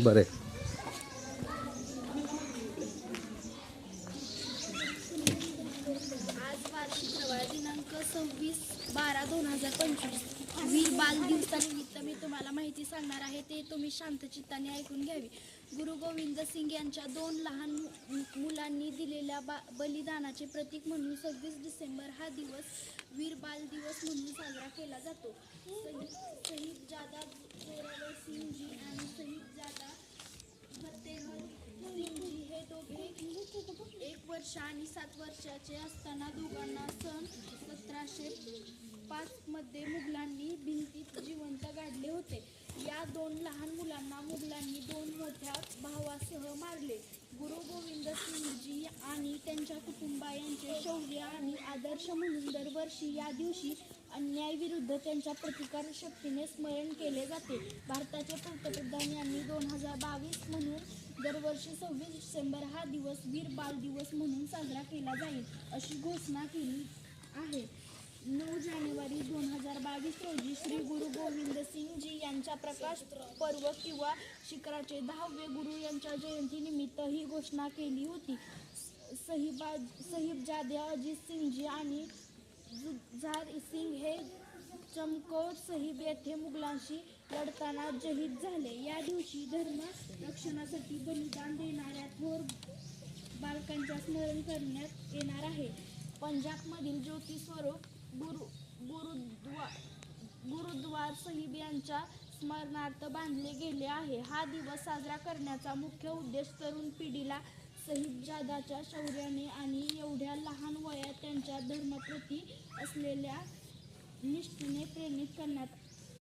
बरे आज वार्षिक प्रवाह दिनांक 26/12/2025 वीर बाल दिवसानिमित्त मी तुम्हाला माहिती सांगणार आहे, ते तुम्ही शांतचित्ताने ऐकून घ्यावी. गुरु गोविंद सिंग यांच्या 2 लहान मुलांनी दिलेल्या बलिदानाचे प्रतीक म्हणून 26 डिसेंबर हा दिवस वीर बाल दिवस म्हणून साजरा केला जातो. शहीदजादा जोरावर सिंगजी आणि शहीदजादा फतेहर सिंगजी हे दोघे 1 वर्ष आणि 7 वर्षाचे असताना दोघांना सन 1705 मध्ये मुघलांनी भिंतीत जिवंत गाडले होते. या 2 लहान मुलांना मुघलांनी 2 मोठ्या भावासह मारले. गुरु गोविंद सिंगजी आणि त्यांच्या कुटुंबायांचे शौर्य आणि आदर्श म्हणून दरवर्षी या दिवशी अन्यायाविरुद्ध त्यांच्या प्रतिकार शक्तीने स्मरण केले जाते. भारताचे पंतप्रधान यांनी 2022 म्हणून दरवर्षी 26 डिसेंबर हा दिवस वीर बाल दिवस म्हणून साजरा केला जाईल अशी घोषणा केली आहे. 9 जानेवारी 2022 रोजी श्री गुरु गोविंद सिंगजी यांच्या प्रकाश पर्व किंवा शिखराचे 10वे गुरु यांच्या जयंतीनिमित्त ही घोषणा केली होती. साहिबजादे अजित सिंगजी आणि जुझार सिंग हे चमकौर साहिब येथे मुघलांशी लढताना शहीद झाले. या दिवशी धर्म रक्षणासाठी बलिदान देणाऱ्या थोर बालकांचे स्मरण करण्यात येणार आहे. पंजाबमधील ज्योती स्वरूप गुरुद्वार साहिब यांच्या स्मरणार्थ बांधले गेले आहे. हा दिवस साजरा करण्याचा मुख्य उद्देश तरुण पिढीला साहिबजाद्याच्या शौर्याने आणि एवढ्या लहान वयात त्यांच्या धर्माप्रती असलेल्या निष्ठेने प्रेरित करण्याचा